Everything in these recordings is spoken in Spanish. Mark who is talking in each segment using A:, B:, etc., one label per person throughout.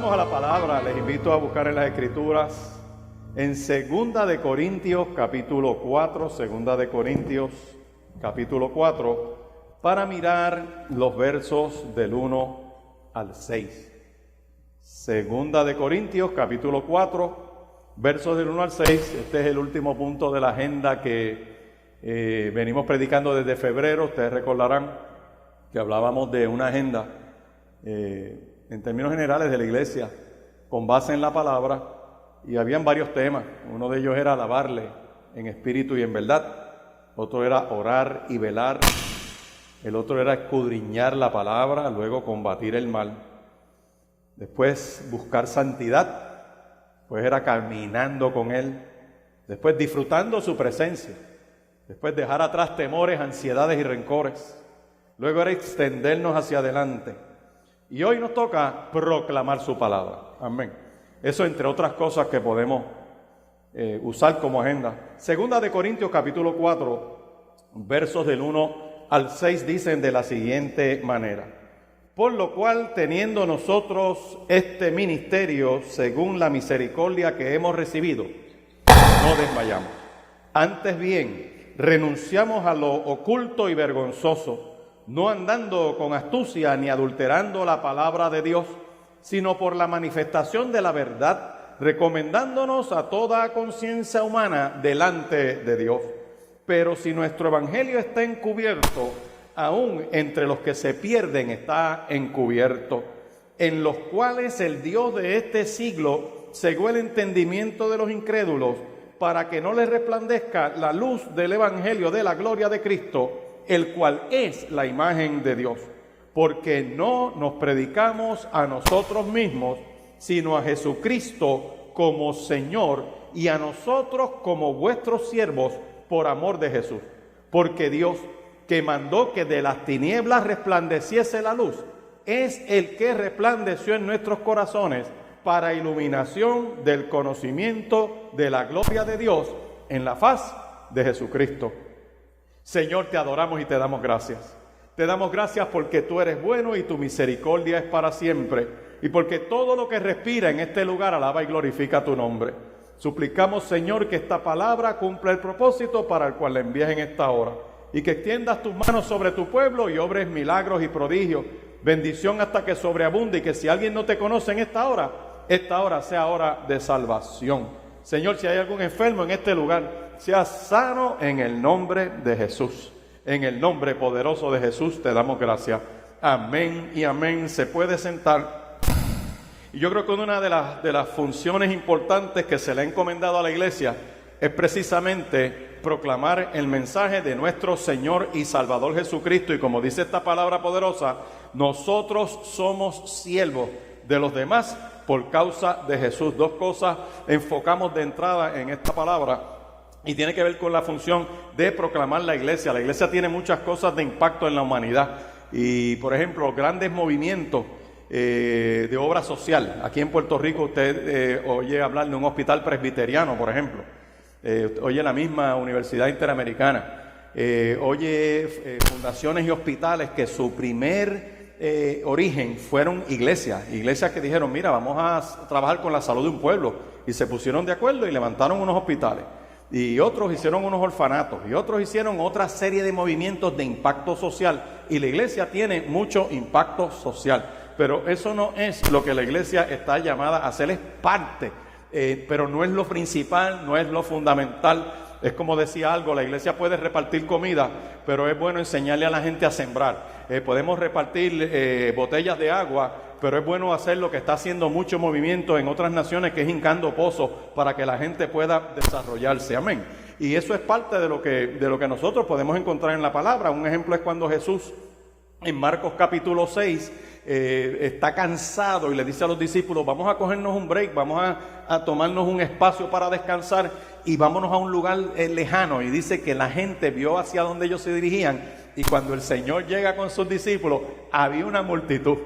A: Vamos a la palabra. Les invito a buscar en las Escrituras en 2 de Corintios capítulo 4, 2 de Corintios capítulo 4, para mirar los versos del 1 al 6. 2 de Corintios capítulo 4, versos del 1 al 6. Este es el último punto de la agenda que venimos predicando desde febrero. Ustedes recordarán que hablábamos de una agenda en términos generales de la iglesia, con base en la palabra, y habían varios temas. Uno de ellos era alabarle en espíritu y en verdad, otro era orar y velar, el otro era escudriñar la palabra, luego combatir el mal, después buscar santidad, pues era caminando con Él, después disfrutando su presencia, después dejar atrás temores, ansiedades y rencores, luego era extendernos hacia adelante. Y hoy nos toca proclamar su palabra. Amén. Eso entre otras cosas que podemos usar como agenda. 2 de Corintios capítulo 4, versos del 1 al 6 dicen de la siguiente manera: por lo cual, teniendo nosotros este ministerio según la misericordia que hemos recibido, no desmayamos. Antes bien, renunciamos a lo oculto y vergonzoso, no andando con astucia ni adulterando la palabra de Dios, sino por la manifestación de la verdad, recomendándonos a toda conciencia humana delante de Dios. Pero si nuestro evangelio está encubierto, aún entre los que se pierden está encubierto, en los cuales el Dios de este siglo cegó el entendimiento de los incrédulos, para que no les resplandezca la luz del evangelio de la gloria de Cristo, el cual es la imagen de Dios. Porque no nos predicamos a nosotros mismos, sino a Jesucristo como Señor, y a nosotros como vuestros siervos por amor de Jesús. Porque Dios, que mandó que de las tinieblas resplandeciese la luz, es el que resplandeció en nuestros corazones para iluminación del conocimiento de la gloria de Dios en la faz de Jesucristo. Señor, te adoramos y te damos gracias. Te damos gracias porque tú eres bueno y tu misericordia es para siempre, y porque todo lo que respira en este lugar alaba y glorifica tu nombre. Suplicamos, Señor, que esta palabra cumpla el propósito para el cual la envías en esta hora, y que extiendas tus manos sobre tu pueblo y obres milagros y prodigios, bendición hasta que sobreabunde, y que si alguien no te conoce en esta hora sea hora de salvación. Señor, si hay algún enfermo en este lugar, sea sano en el nombre de Jesús. En el nombre poderoso de Jesús te damos gracias. Amén y amén. Se puede sentar. Y yo creo que una de las funciones importantes que se le ha encomendado a la iglesia es precisamente proclamar el mensaje de nuestro Señor y Salvador Jesucristo. Y como dice esta palabra poderosa, nosotros somos siervos de los demás por causa de Jesús. Dos cosas enfocamos de entrada en esta palabra, y tiene que ver con la función de proclamar la iglesia. La iglesia tiene muchas cosas de impacto en la humanidad, y por ejemplo, grandes movimientos de obra social. Aquí en Puerto Rico usted oye hablar de un hospital presbiteriano, por ejemplo. Oye la misma Universidad Interamericana. Oye fundaciones y hospitales que su primer origen fueron iglesias que dijeron: mira, vamos a trabajar con la salud de un pueblo, y se pusieron de acuerdo y levantaron unos hospitales, y otros hicieron unos orfanatos, y otros hicieron otra serie de movimientos de impacto social, y la iglesia tiene mucho impacto social, pero eso no es lo que la iglesia está llamada a hacer. Es parte, pero no es lo principal, no es lo fundamental. Es como decía algo: la iglesia puede repartir comida, pero es bueno enseñarle a la gente a sembrar. Podemos repartir botellas de agua, pero es bueno hacer lo que está haciendo mucho movimiento en otras naciones, que es hincando pozos para que la gente pueda desarrollarse. Amén. Y eso es parte de lo que nosotros podemos encontrar en la palabra. Un ejemplo es cuando Jesús, en Marcos capítulo 6, está cansado y le dice a los discípulos: vamos a cogernos un break, vamos a tomarnos un espacio para descansar, y vámonos a un lugar lejano. Y dice que la gente vio hacia donde ellos se dirigían, y cuando el Señor llega con sus discípulos, había una multitud.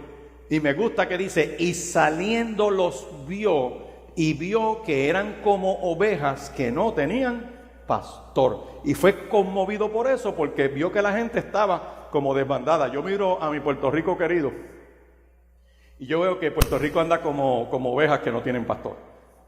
A: Y me gusta que dice: y saliendo los vio, y vio que eran como ovejas que no tenían pastor. Y fue conmovido por eso, porque vio que la gente estaba como desbandada. Yo miro a mi Puerto Rico querido, Y yo veo que Puerto Rico anda como ovejas que no tienen pastor,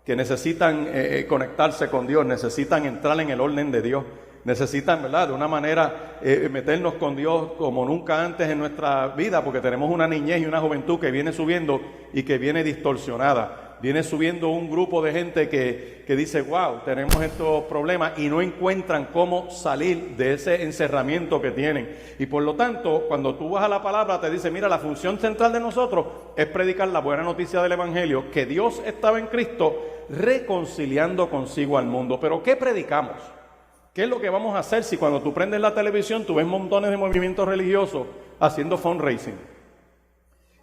A: que necesitan conectarse con Dios, necesitan entrar en el orden de Dios, necesitan, ¿verdad?, de una manera meternos con Dios como nunca antes en nuestra vida, porque tenemos una niñez y una juventud que viene subiendo y que viene distorsionada. Viene subiendo un grupo de gente que dice, wow, tenemos estos problemas, y no encuentran cómo salir de ese encerramiento que tienen. Y por lo tanto, cuando tú vas a la palabra, te dice, mira, la función central de nosotros es predicar la buena noticia del Evangelio, que Dios estaba en Cristo reconciliando consigo al mundo. Pero ¿qué predicamos? ¿Qué es lo que vamos a hacer si cuando tú prendes la televisión tú ves montones de movimientos religiosos haciendo fundraising?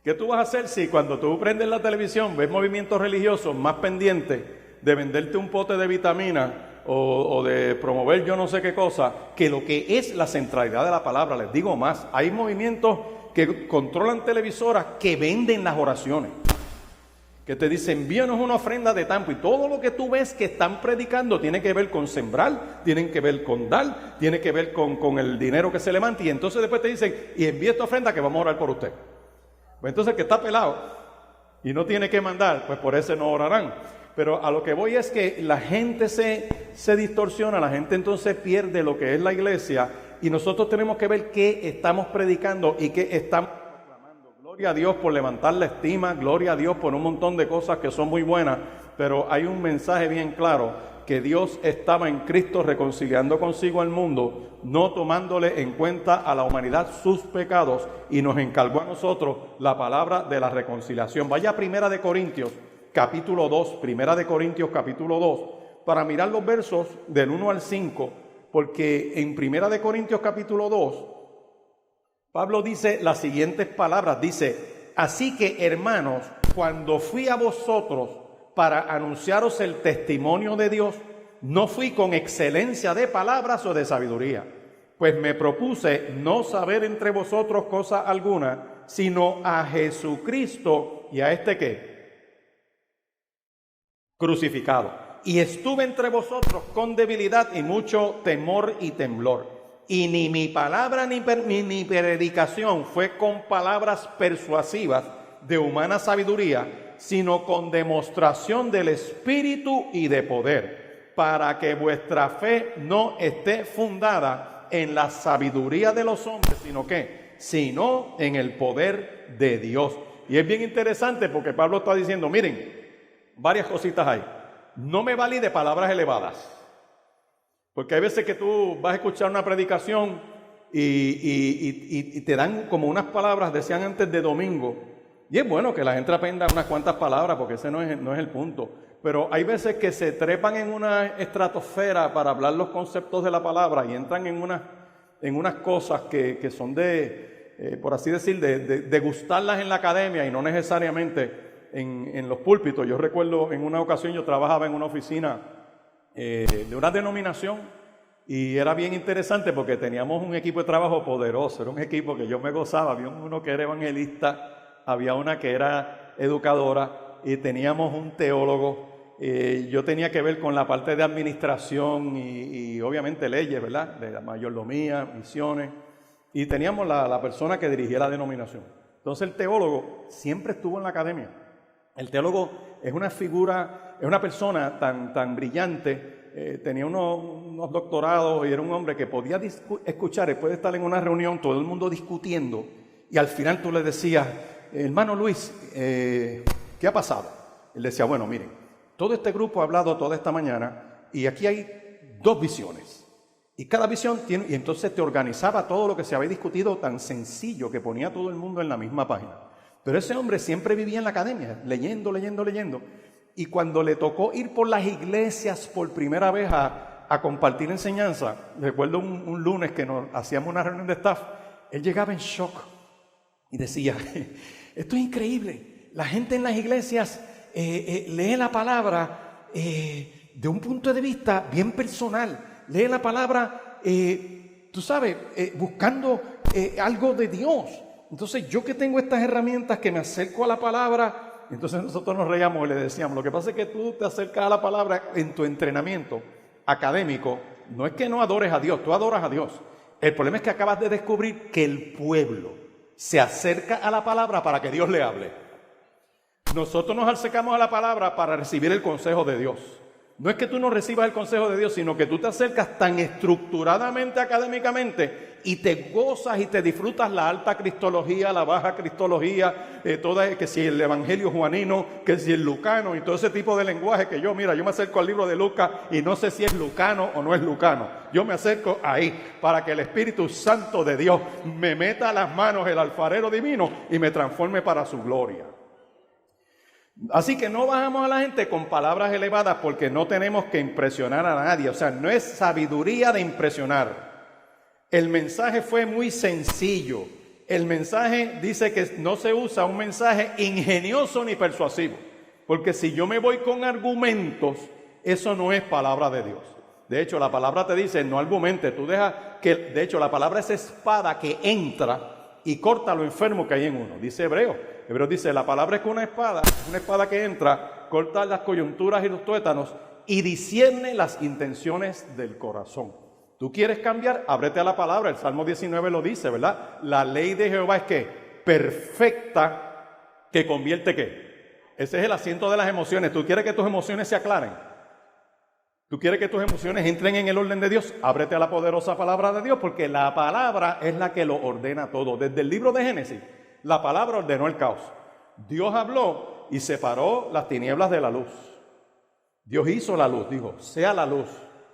A: ¿Qué tú vas a hacer si cuando tú prendes la televisión ves movimientos religiosos más pendientes de venderte un pote de vitaminas o de promover yo no sé qué cosa, que lo que es la centralidad de la palabra? Les digo más, hay movimientos que controlan televisoras que venden las oraciones, que te dicen, envíanos una ofrenda de tanto, y todo lo que tú ves que están predicando tiene que ver con sembrar, tienen que ver con dar, tiene que ver con el dinero que se levanta, y entonces después te dicen, y envía esta ofrenda que vamos a orar por usted. Pues entonces el que está pelado y no tiene que mandar, pues por ese no orarán. Pero a lo que voy es que la gente se distorsiona, la gente entonces pierde lo que es la iglesia, y nosotros tenemos que ver qué estamos predicando y qué estamos proclamando. Gloria a Dios por levantar la estima, gloria a Dios por un montón de cosas que son muy buenas, pero hay un mensaje bien claro, que Dios estaba en Cristo reconciliando consigo al mundo, no tomándole en cuenta a la humanidad sus pecados, y nos encargó a nosotros la palabra de la reconciliación. Vaya a Primera de Corintios, capítulo 2, Primera de Corintios, capítulo 2, para mirar los versos del 1 al 5, porque en Primera de Corintios, capítulo 2, Pablo dice las siguientes palabras, dice, así que hermanos, cuando fui a vosotros para anunciaros el testimonio de Dios, no fui con excelencia de palabras o de sabiduría, pues me propuse no saber entre vosotros cosa alguna, sino a Jesucristo y a este ¿qué? Crucificado. Y estuve entre vosotros con debilidad y mucho temor y temblor. Y ni mi palabra ni predicación fue con palabras persuasivas de humana sabiduría, sino con demostración del Espíritu y de poder, para que vuestra fe no esté fundada en la sabiduría de los hombres, sino en el poder de Dios. Y es bien interesante porque Pablo está diciendo, miren, varias cositas hay. No me valí de palabras elevadas, porque hay veces que tú vas a escuchar una predicación y te dan como unas palabras, decían antes de domingo, y es bueno que la gente aprenda unas cuantas palabras, porque ese no es el punto. Pero hay veces que se trepan en una estratosfera para hablar los conceptos de la palabra y entran en unas cosas que son por así decir, de gustarlas en la academia y no necesariamente en los púlpitos. Yo recuerdo en una ocasión yo trabajaba en una oficina de una denominación, y era bien interesante porque teníamos un equipo de trabajo poderoso, era un equipo que yo me gozaba. Había uno que era evangelista, había una que era educadora y teníamos un teólogo. Yo tenía que ver con la parte de administración y obviamente leyes, ¿verdad? De la mayordomía, misiones. Y teníamos la persona que dirigía la denominación. Entonces el teólogo siempre estuvo en la academia. El teólogo es una figura, es una persona tan brillante, tenía unos doctorados y era un hombre que podía escuchar, puede estar en una reunión, todo el mundo discutiendo, y al final tú le decías, hermano Luis, ¿qué ha pasado? Él decía, bueno, miren, todo este grupo ha hablado toda esta mañana y aquí hay 2 visiones. Y cada visión tiene, y entonces te organizaba todo lo que se había discutido tan sencillo que ponía a todo el mundo en la misma página. Pero ese hombre siempre vivía en la academia, leyendo. Y cuando le tocó ir por las iglesias por primera vez a compartir enseñanza, recuerdo un lunes que hacíamos una reunión de staff, él llegaba en shock y decía, esto es increíble, la gente en las iglesias lee la palabra de un punto de vista bien personal, lee la palabra, buscando algo de Dios. Entonces yo que tengo estas herramientas que me acerco a la palabra, entonces nosotros nos reíamos y le decíamos, lo que pasa es que tú te acercas a la palabra en tu entrenamiento académico, no es que no adores a Dios, tú adoras a Dios. El problema es que acabas de descubrir que el pueblo se acerca a la palabra para que Dios le hable. Nosotros nos acercamos a la palabra para recibir el consejo de Dios. No es que tú no recibas el consejo de Dios, sino que tú te acercas tan estructuradamente, académicamente, y te gozas y te disfrutas la alta cristología, la baja cristología, que si el evangelio juanino, que si el lucano y todo ese tipo de lenguaje que yo me acerco al libro de Lucas y no sé si es lucano o no es lucano. Yo me acerco ahí para que el Espíritu Santo de Dios me meta a las manos el alfarero divino y me transforme para su gloria. Así que no bajamos a la gente con palabras elevadas porque no tenemos que impresionar a nadie. O sea, no es sabiduría de impresionar. El mensaje fue muy sencillo. El mensaje dice que no se usa un mensaje ingenioso ni persuasivo. Porque si yo me voy con argumentos, eso no es palabra de Dios. De hecho, la palabra te dice, no argumentes. Tú dejas que, de hecho, la palabra es espada que entra y corta lo enfermo que hay en uno. Dice Hebreo. Hebreo dice, la palabra es que una espada que entra, corta las coyunturas y los tuétanos y discierne las intenciones del corazón. ¿Tú quieres cambiar? Ábrete a la palabra. El Salmo 19 lo dice, ¿verdad? La ley de Jehová es ¿qué? Perfecta, que convierte ¿qué? Ese es el asiento de las emociones. ¿Tú quieres que tus emociones se aclaren? ¿Tú quieres que tus emociones entren en el orden de Dios? Ábrete a la poderosa palabra de Dios, porque la palabra es la que lo ordena todo. Desde el libro de Génesis, la palabra ordenó el caos. Dios habló y separó las tinieblas de la luz. Dios hizo la luz, dijo, sea la luz.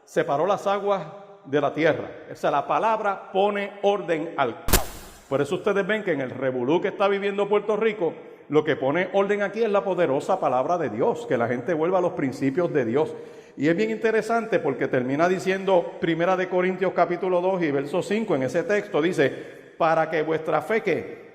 A: Separó las aguas de la tierra. O sea, la palabra pone orden al caos. Por eso ustedes ven que en el revolú que está viviendo Puerto Rico, lo que pone orden aquí es la poderosa palabra de Dios, que la gente vuelva a los principios de Dios. Y es bien interesante porque termina diciendo 1 Corintios capítulo 2 y verso 5 en ese texto, dice, para que vuestra fe que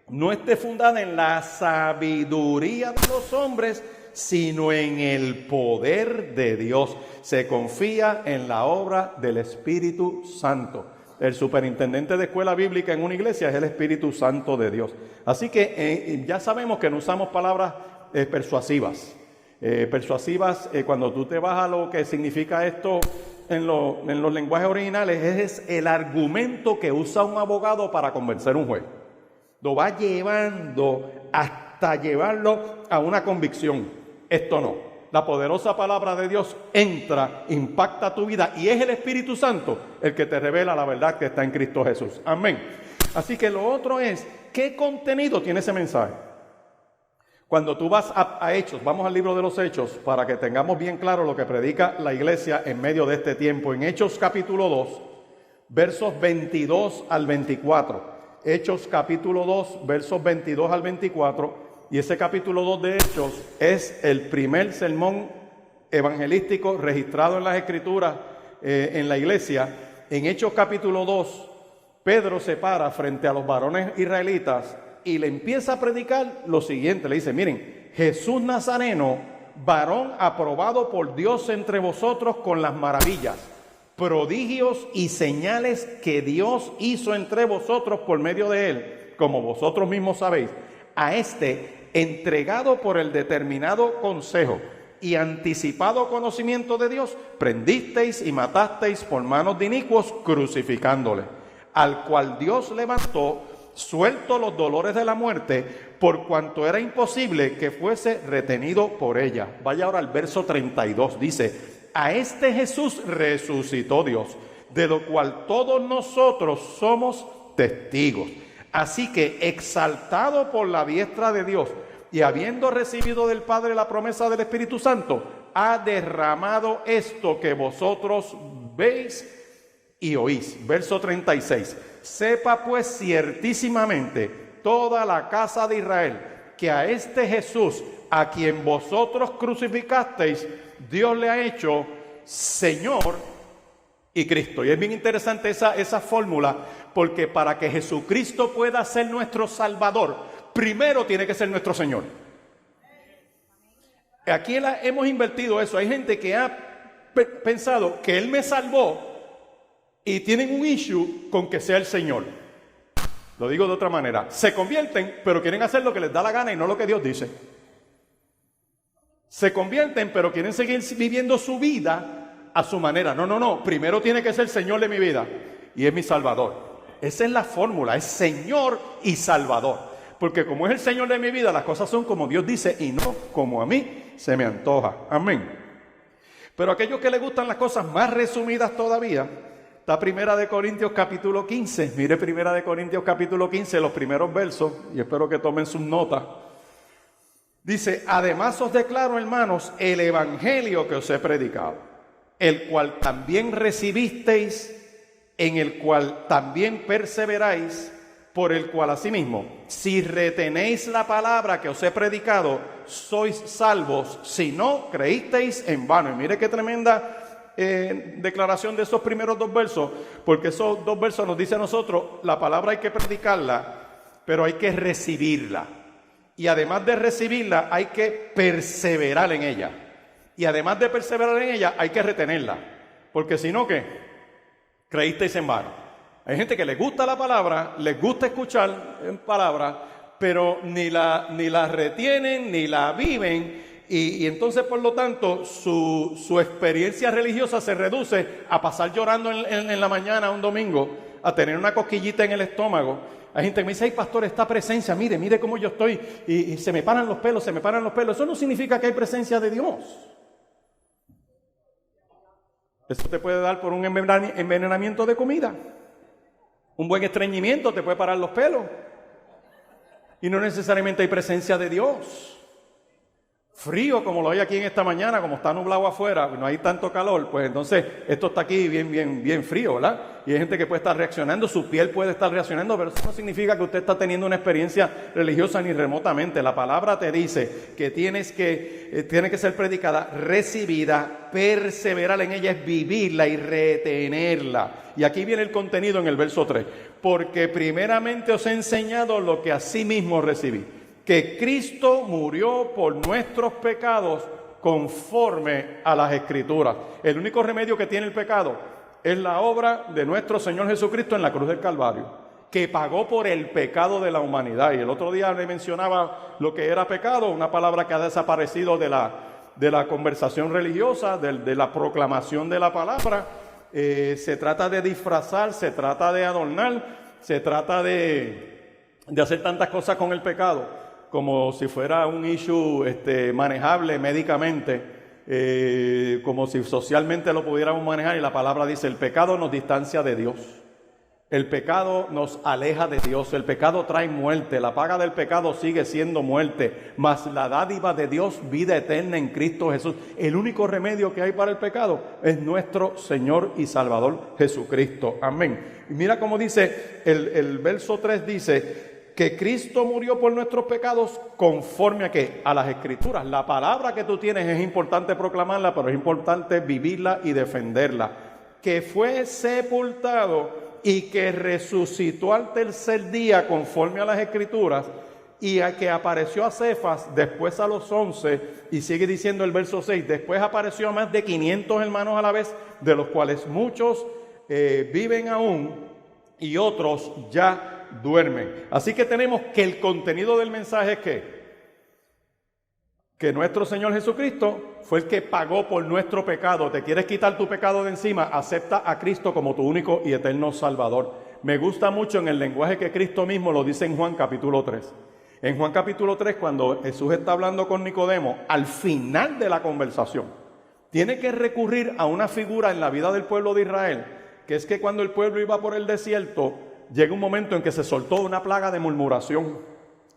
A: no esté fundada en la sabiduría de los hombres, sino en el poder de Dios. Se confía en la obra del Espíritu Santo. El superintendente de escuela bíblica en una iglesia es el Espíritu Santo de Dios. Así que ya sabemos que no usamos palabras persuasivas. Cuando tú te vas a lo que significa esto en los lenguajes originales, es el argumento que usa un abogado para convencer a un juez. Lo va llevando hasta llevarlo a una convicción. Esto no. La poderosa palabra de Dios entra, impacta tu vida y es el Espíritu Santo el que te revela la verdad que está en Cristo Jesús. Amén. Así que lo otro es, ¿qué contenido tiene ese mensaje? Cuando tú vas a Hechos, vamos al libro de los Hechos para que tengamos bien claro lo que predica la iglesia en medio de este tiempo. En Hechos capítulo 2, versos 22 al 24. Hechos capítulo 2, versos 22 al 24, y ese capítulo 2 de Hechos es el primer sermón evangelístico registrado en las Escrituras en la iglesia. En Hechos capítulo 2, Pedro se para frente a los varones israelitas y le empieza a predicar lo siguiente, le dice, miren, Jesús Nazareno, varón aprobado por Dios entre vosotros con las maravillas, prodigios y señales que Dios hizo entre vosotros por medio de él, como vosotros mismos sabéis, a este entregado por el determinado consejo y anticipado conocimiento de Dios, prendisteis y matasteis por manos de inicuos, crucificándole, al cual Dios levantó, suelto los dolores de la muerte, por cuanto era imposible que fuese retenido por ella. Vaya ahora al verso 32, dice, a este Jesús resucitó Dios, de lo cual todos nosotros somos testigos. Así que, exaltado por la diestra de Dios y habiendo recibido del Padre la promesa del Espíritu Santo, ha derramado esto que vosotros veis y oís. Verso 36. Sepa pues ciertísimamente toda la casa de Israel que a este Jesús, a quien vosotros crucificasteis, Dios le ha hecho Señor y Cristo. Y es bien interesante esa fórmula, porque para que Jesucristo pueda ser nuestro Salvador, primero tiene que ser nuestro Señor. Aquí hemos invertido eso. Hay gente que ha pensado que Él me salvó y tienen un issue con que sea el Señor. Lo digo de otra manera. Se convierten, pero quieren hacer lo que les da la gana y no lo que Dios dice. Se convierten, pero quieren seguir viviendo su vida a su manera. No. Primero tiene que ser el Señor de mi vida y es mi Salvador. Esa es la fórmula, es Señor y Salvador. porque como es el Señor de mi vida, las cosas son como Dios dice y no como a mí se me antoja. Amén. Pero aquellos que les gustan las cosas más resumidas todavía, está Primera de Corintios capítulo 15. Mire Primera de Corintios capítulo 15, los primeros versos, y espero que tomen sus notas. Dice: además os declaro, hermanos, el evangelio que os he predicado, el cual también recibisteis, en el cual también perseveráis, por el cual asimismo, si retenéis la palabra que os he predicado, sois salvos, si no creísteis en vano. Y mire qué tremenda declaración de esos primeros dos versos, porque esos dos versos nos dicen a nosotros, la palabra hay que predicarla, pero hay que recibirla. Y además de recibirla, hay que perseverar en ella. Y además de perseverar en ella, hay que retenerla. Porque si no, ¿qué? Creísteis en vano. Hay gente que les gusta la palabra, les gusta escuchar en palabra, pero ni la retienen, ni la viven. Y entonces, por lo tanto, su experiencia religiosa se reduce a pasar llorando en la mañana un domingo, a tener una cosquillita en el estómago. Hay gente que me dice: ay, pastor, esta presencia, mire cómo yo estoy, y se me paran los pelos. Eso no significa que hay presencia de Dios. Eso te puede dar por un envenenamiento de comida. Un buen estreñimiento te puede parar los pelos. Y no necesariamente hay presencia de Dios. Frío como lo hay aquí en esta mañana, como está nublado afuera, no hay tanto calor, pues entonces esto está aquí bien frío, ¿verdad? Y hay gente que puede estar reaccionando, su piel puede estar reaccionando, pero eso no significa que usted está teniendo una experiencia religiosa ni remotamente. La palabra te dice que tiene que ser predicada, recibida, perseverar en ella, es vivirla y retenerla. Y aquí viene el contenido en el verso 3. Porque primeramente os he enseñado lo que asimismo recibí, que Cristo murió por nuestros pecados conforme a las Escrituras. El único remedio que tiene el pecado es la obra de nuestro Señor Jesucristo en la cruz del Calvario, que pagó por el pecado de la humanidad. Y el otro día le mencionaba lo que era pecado, una palabra que ha desaparecido de la conversación religiosa, de la proclamación de la palabra. Se trata de disfrazar, se trata de adornar, se trata de hacer tantas cosas con el pecado, como si fuera un issue manejable médicamente, como si socialmente lo pudiéramos manejar. Y la palabra dice: el pecado nos distancia de Dios, el pecado nos aleja de Dios, el pecado trae muerte, la paga del pecado sigue siendo muerte, mas la dádiva de Dios, vida eterna en Cristo Jesús. El único remedio que hay para el pecado es nuestro Señor y Salvador Jesucristo. Amén. Y mira cómo dice el verso 3, dice que Cristo murió por nuestros pecados conforme a ¿qué? A las Escrituras. La palabra que tú tienes es importante proclamarla, pero es importante vivirla y defenderla. Que fue sepultado y que resucitó al tercer día conforme a las Escrituras, y a que apareció a Cefas, después a los 11, y sigue diciendo el verso 6, después apareció a más de 500 hermanos a la vez, de los cuales muchos viven aún y otros ya duermen. Así que tenemos que el contenido del mensaje es que nuestro Señor Jesucristo fue el que pagó por nuestro pecado. ¿Te quieres quitar tu pecado de encima? Acepta a Cristo como tu único y eterno Salvador. Me gusta mucho en el lenguaje que Cristo mismo lo dice en Juan capítulo 3. En Juan capítulo 3, cuando Jesús está hablando con Nicodemo, al final de la conversación, tiene que recurrir a una figura en la vida del pueblo de Israel, que es que cuando el pueblo iba por el desierto, llega un momento en que se soltó una plaga de murmuración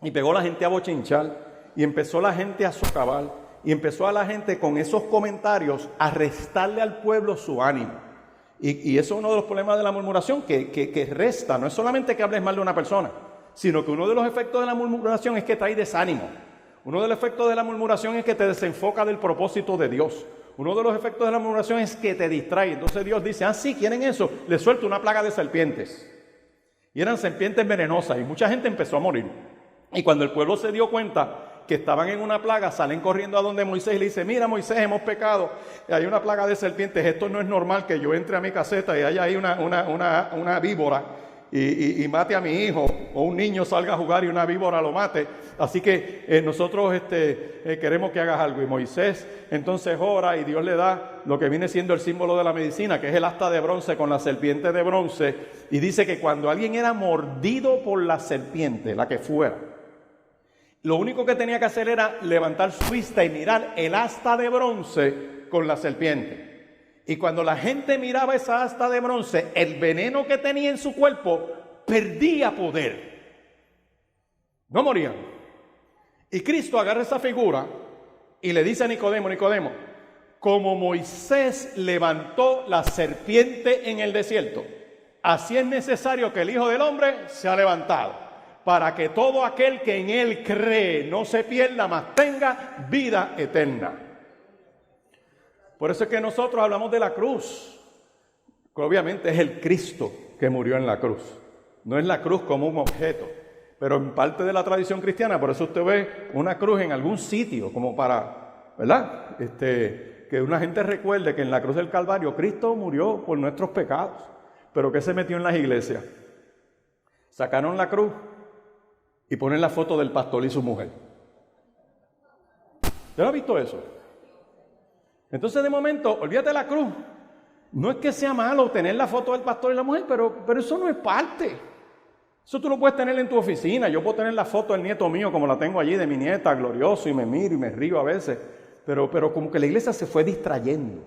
A: y pegó la gente a bochinchar, y empezó la gente a socavar, y empezó a la gente con esos comentarios a restarle al pueblo su ánimo. Y eso es uno de los problemas de la murmuración, que resta. No es solamente que hables mal de una persona, sino que uno de los efectos de la murmuración es que trae desánimo. Uno de los efectos de la murmuración es que te desenfoca del propósito de Dios. Uno de los efectos de la murmuración es que te distrae. Entonces Dios dice: ah, sí, ¿quieren eso? Les suelto una plaga de serpientes. Y eran serpientes venenosas, y mucha gente empezó a morir. Y cuando el pueblo se dio cuenta que estaban en una plaga, salen corriendo a donde Moisés y le dicen: mira, Moisés, hemos pecado, hay una plaga de serpientes, esto no es normal que yo entre a mi caseta y haya ahí una víbora y mate a mi hijo, o un niño salga a jugar y una víbora lo mate. Así que nosotros queremos que hagas algo. Y Moisés entonces ora, y Dios le da lo que viene siendo el símbolo de la medicina, que es el asta de bronce con la serpiente de bronce, y dice que cuando alguien era mordido por la serpiente, la que fuera, Lo único que tenía que hacer era levantar su vista y mirar el asta de bronce con la serpiente. Y cuando la gente miraba esa asta de bronce, el veneno que tenía en su cuerpo perdía poder. No morían. Y Cristo agarra esa figura y le dice a Nicodemo, Nicodemo, como Moisés levantó la serpiente en el desierto, así es necesario que el Hijo del Hombre sea levantado, para que todo aquel que en él cree no se pierda, mas tenga vida eterna. Por eso es que nosotros hablamos de la cruz, que obviamente es el Cristo que murió en la cruz. No es la cruz como un objeto, pero en parte de la tradición cristiana, por eso usted ve una cruz en algún sitio, como para, ¿verdad? Que una gente recuerde que en la cruz del Calvario Cristo murió por nuestros pecados. Pero ¿qué se metió en las iglesias? Sacaron la cruz y ponen la foto del pastor y su mujer. ¿Usted ha visto eso? Entonces de momento, olvídate de la cruz. No es que sea malo tener la foto del pastor y la mujer, pero eso no es parte. Eso tú lo puedes tener en tu oficina. Yo puedo tener la foto del nieto mío como la tengo allí, de mi nieta, glorioso, y me miro y me río a veces. Pero como que la iglesia se fue distrayendo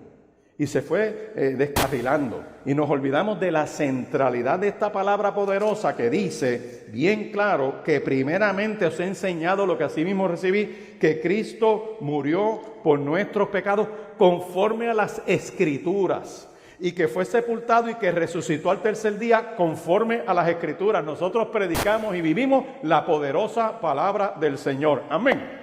A: y se fue descarrilando. Y nos olvidamos de la centralidad de esta palabra poderosa que dice bien claro que primeramente os he enseñado lo que así mismo recibí, que Cristo murió por nuestros pecados conforme a las Escrituras, y que fue sepultado y que resucitó al tercer día conforme a las Escrituras. Nosotros predicamos y vivimos la poderosa palabra del Señor. Amén.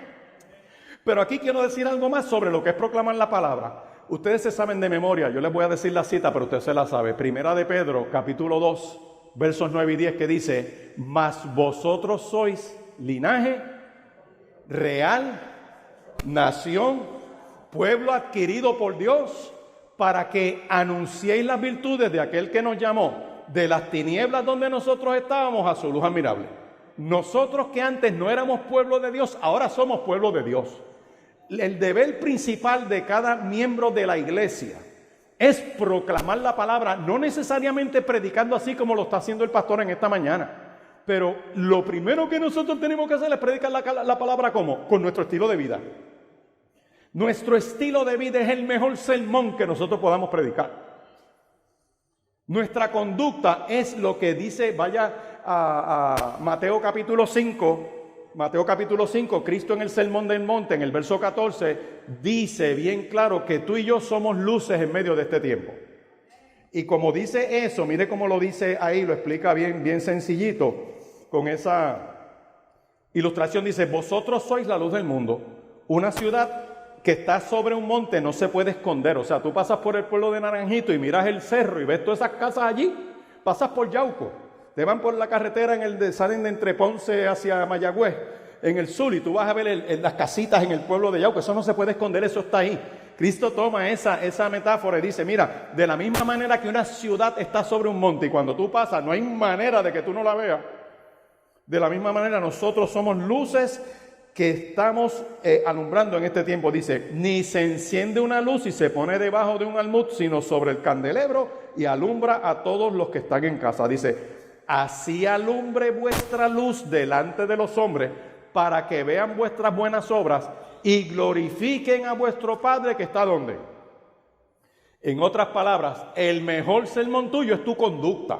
A: Pero aquí quiero decir algo más sobre lo que es proclamar la palabra. Ustedes se saben de memoria, yo les voy a decir la cita, pero usted se la sabe. Primera de Pedro, capítulo 2, versos 9 y 10, que dice: mas vosotros sois linaje real, nación, pueblo adquirido por Dios, para que anunciéis las virtudes de aquel que nos llamó de las tinieblas donde nosotros estábamos a su luz admirable. Nosotros que antes no éramos pueblo de Dios, ahora somos pueblo de Dios. El deber principal de cada miembro de la iglesia es proclamar la palabra, no necesariamente predicando así como lo está haciendo el pastor en esta mañana, pero lo primero que nosotros tenemos que hacer es predicar la palabra ¿cómo? Con nuestro estilo de vida. Nuestro estilo de vida es el mejor sermón que nosotros podamos predicar. Nuestra conducta es lo que dice, vaya a Mateo capítulo 5, Cristo en el Sermón del Monte, en el verso 14, dice bien claro que tú y yo somos luces en medio de este tiempo. Y como dice eso, mire cómo lo dice ahí, lo explica bien sencillito, con esa ilustración. Dice: vosotros sois la luz del mundo. Una ciudad que está sobre un monte no se puede esconder. O sea, tú pasas por el pueblo de Naranjito y miras el cerro y ves todas esas casas allí. Pasas por Yauco, te van por la carretera salen de entre Ponce hacia Mayagüez, en el sur, y tú vas a ver las casitas en el pueblo de Yauco. Eso no se puede esconder, eso está ahí. Cristo toma esa metáfora y dice: mira, de la misma manera que una ciudad está sobre un monte y cuando tú pasas no hay manera de que tú no la veas, de la misma manera nosotros somos luces que estamos alumbrando en este tiempo. Dice: ni se enciende una luz y se pone debajo de un almud, sino sobre el candelebro y alumbra a todos los que están en casa. Dice: así alumbre vuestra luz delante de los hombres, para que vean vuestras buenas obras y glorifiquen a vuestro Padre que está ¿dónde? En otras palabras, el mejor sermón tuyo es tu conducta.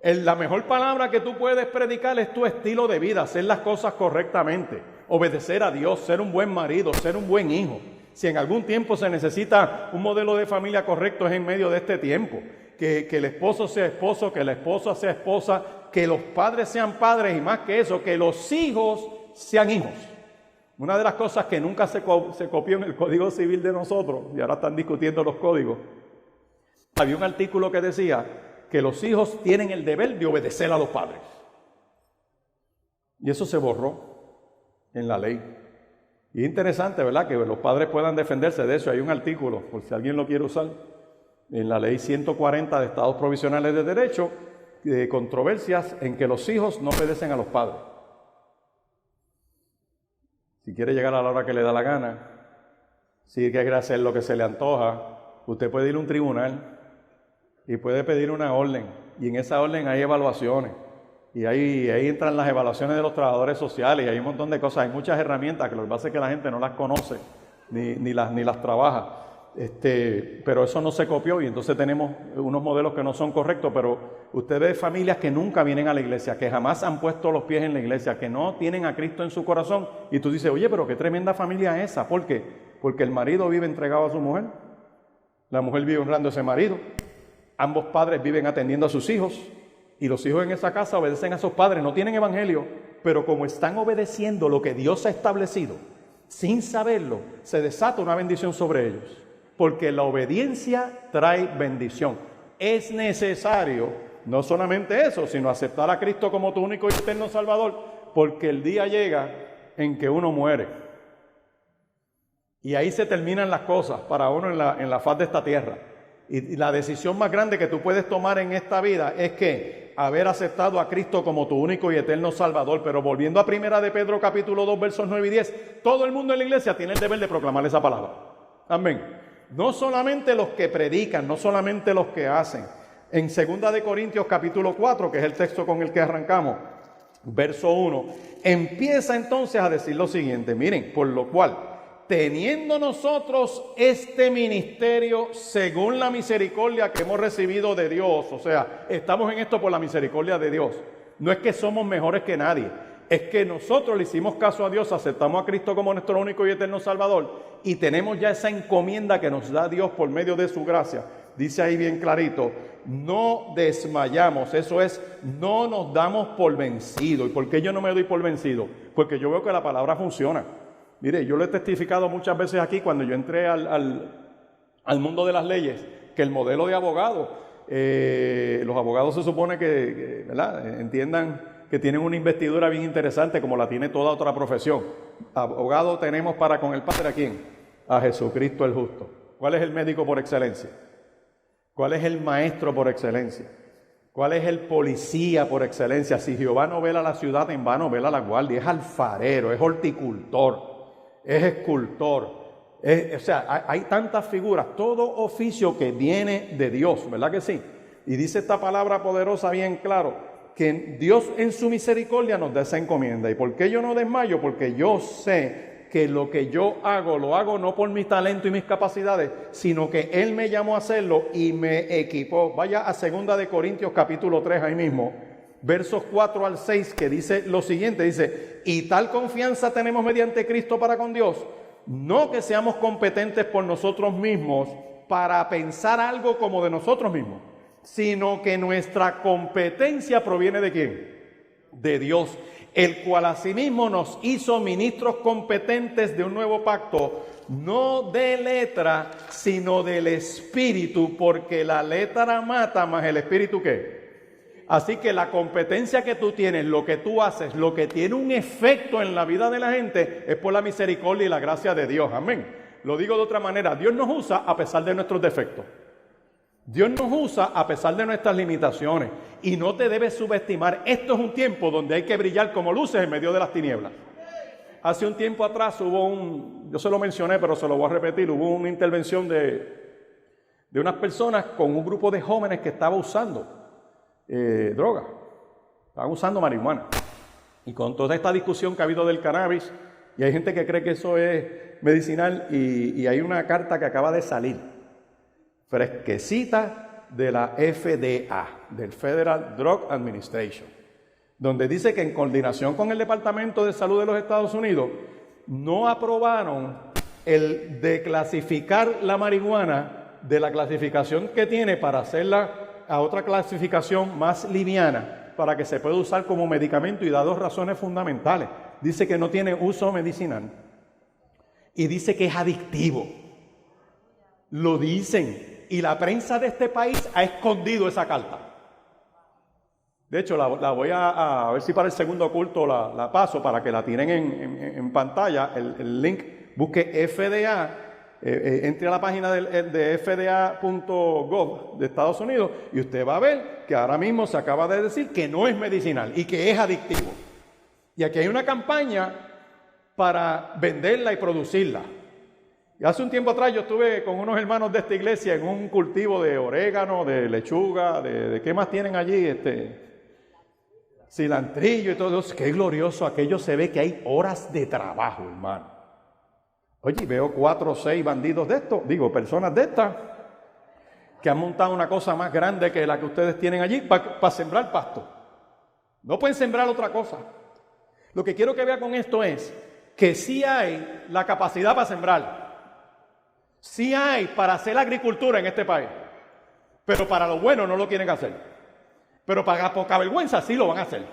A: La mejor palabra que tú puedes predicar es tu estilo de vida, hacer las cosas correctamente, obedecer a Dios, ser un buen marido, ser un buen hijo. Si en algún tiempo se necesita un modelo de familia correcto, es en medio de este tiempo. Que el esposo sea esposo, que la esposa sea esposa, que los padres sean padres y más que eso, que los hijos sean hijos. Una de las cosas que nunca se copió en el Código Civil de nosotros, y ahora están discutiendo los códigos, había un artículo que decía que los hijos tienen el deber de obedecer a los padres. Y eso se borró en la ley. Y es interesante, ¿verdad?, que los padres puedan defenderse de eso. Hay un artículo, por si alguien lo quiere usar, en la ley 140 de Estados Provisionales de Derecho, de controversias en que los hijos no obedecen a los padres. Si quiere llegar a la hora que le da la gana, si quiere hacer lo que se le antoja, usted puede ir a un tribunal y puede pedir una orden, y en esa orden hay evaluaciones. Y ahí entran las evaluaciones de los trabajadores sociales y hay un montón de cosas, hay muchas herramientas que lo que pasa es que la gente no las conoce ni las trabaja. Pero eso no se copió y entonces tenemos unos modelos que no son correctos, pero usted ve familias que nunca vienen a la iglesia, que jamás han puesto los pies en la iglesia, que no tienen a Cristo en su corazón y tú dices, oye, pero qué tremenda familia esa. ¿Por qué? Porque el marido vive entregado a su mujer, la mujer vive honrando a ese marido, ambos padres viven atendiendo a sus hijos y los hijos en esa casa obedecen a sus padres, no tienen evangelio, pero como están obedeciendo lo que Dios ha establecido, sin saberlo, se desata una bendición sobre ellos. Porque la obediencia trae bendición. Es necesario, no solamente eso, sino aceptar a Cristo como tu único y eterno Salvador, porque el día llega en que uno muere. Y ahí se terminan las cosas para uno en la faz de esta tierra. Y la decisión más grande que tú puedes tomar en esta vida es que haber aceptado a Cristo como tu único y eterno Salvador. Pero volviendo a 1 de Pedro capítulo 2 versos 9 y 10, todo el mundo en la iglesia tiene el deber de proclamar esa palabra. Amén. No solamente los que predican, no solamente los que hacen. En 2 de Corintios capítulo 4, que es el texto con el que arrancamos, verso 1, empieza entonces a decir lo siguiente, miren, por lo cual, teniendo nosotros este ministerio según la misericordia que hemos recibido de Dios, o sea, estamos en esto por la misericordia de Dios, no es que somos mejores que nadie, es que nosotros le hicimos caso a Dios, aceptamos a Cristo como nuestro único y eterno Salvador y tenemos ya esa encomienda que nos da Dios por medio de su gracia. Dice ahí bien clarito, no desmayamos, eso es, no nos damos por vencido. ¿Y por qué yo no me doy por vencido? Porque yo veo que la palabra funciona. Mire, yo lo he testificado muchas veces aquí cuando yo entré al mundo de las leyes, que el modelo de abogado, los abogados se supone que ¿verdad? Entiendan que tienen una investidura bien interesante como la tiene toda otra profesión. Abogado tenemos para con el Padre, ¿a quién? A Jesucristo el justo. ¿Cuál es el médico por excelencia? ¿Cuál es el maestro por excelencia? ¿Cuál es el policía por excelencia? Si Jehová no vela la ciudad, en vano vela la guardia. Es alfarero, es horticultor, es escultor. O sea, hay tantas figuras, todo oficio que viene de Dios, ¿verdad que sí? Y dice esta palabra poderosa bien claro, que Dios en su misericordia nos da esa encomienda. ¿Y por qué yo no desmayo? Porque yo sé que lo que yo hago, lo hago no por mi talento y mis capacidades, sino que Él me llamó a hacerlo y me equipó. Vaya a 2 de Corintios capítulo 3 ahí mismo, versos 4 al 6, que dice lo siguiente, dice, y tal confianza tenemos mediante Cristo para con Dios, no que seamos competentes por nosotros mismos para pensar algo como de nosotros mismos, sino que nuestra competencia proviene ¿de quién? De Dios, el cual asimismo nos hizo ministros competentes de un nuevo pacto, no de letra, sino del Espíritu, porque la letra mata, más el Espíritu ¿qué? Así que la competencia que tú tienes, lo que tú haces, lo que tiene un efecto en la vida de la gente, es por la misericordia y la gracia de Dios, amén. Lo digo de otra manera, Dios nos usa a pesar de nuestros defectos. Dios nos usa a pesar de nuestras limitaciones y no te debes subestimar. Esto es un tiempo donde hay que brillar como luces en medio de las tinieblas. Hace un tiempo atrás yo se lo mencioné, pero se lo voy a repetir, hubo una intervención de unas personas con un grupo de jóvenes que estaba usando droga, estaban usando marihuana. Y con toda esta discusión que ha habido del cannabis, y hay gente que cree que eso es medicinal, y hay una carta que acaba de salir, fresquecita, de la FDA, del Federal Drug Administration, donde dice que en coordinación con el Departamento de Salud de los Estados Unidos no aprobaron el de clasificar la marihuana de la clasificación que tiene para hacerla a otra clasificación más liviana para que se pueda usar como medicamento y da dos razones fundamentales. Dice que no tiene uso medicinal y dice que es adictivo. Lo dicen. Y la prensa de este país ha escondido esa carta. De hecho, la voy a ver si para el segundo culto la paso para que la tienen en pantalla. El link, busque FDA, entre a la página de fda.gov de Estados Unidos y usted va a ver que ahora mismo se acaba de decir que no es medicinal y que es adictivo. Y aquí hay una campaña para venderla y producirla. Y hace un tiempo atrás yo estuve con unos hermanos de esta iglesia en un cultivo de orégano, de lechuga, de ¿qué más tienen allí? cilantrillo y todo eso. Qué glorioso aquello, se ve que hay horas de trabajo, hermano. Oye, veo 4 o 6 bandidos de estos, personas de estas, que han montado una cosa más grande que la que ustedes tienen allí para sembrar pasto. No pueden sembrar otra cosa. Lo que quiero que vea con esto es que sí hay la capacidad para sembrar. Sí hay para hacer agricultura en este país. Pero para lo bueno no lo quieren hacer. Pero para poca vergüenza sí lo van a hacer.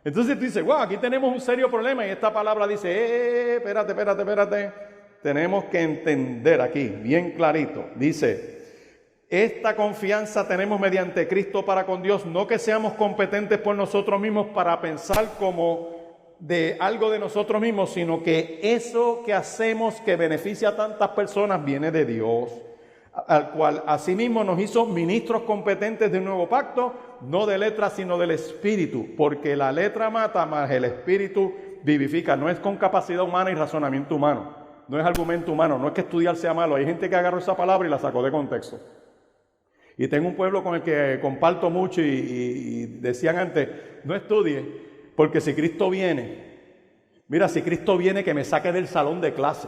A: Entonces tú dices, wow, aquí tenemos un serio problema. Y esta palabra dice, espérate. Tenemos que entender aquí, bien clarito. Dice, esta confianza tenemos mediante Cristo para con Dios, no que seamos competentes por nosotros mismos para pensar como de algo de nosotros mismos, sino que eso que hacemos que beneficia a tantas personas viene de Dios, al cual asimismo nos hizo ministros competentes de un nuevo pacto, no de letra sino del Espíritu, porque la letra mata, mas el Espíritu vivifica. No es con capacidad humana y razonamiento humano, no es argumento humano, no es que estudiar sea malo. Hay gente que agarró esa palabra y la sacó de contexto. Y tengo un pueblo con el que comparto mucho y decían antes, no estudie, porque si Cristo viene, mira, si Cristo viene que me saque del salón de clase.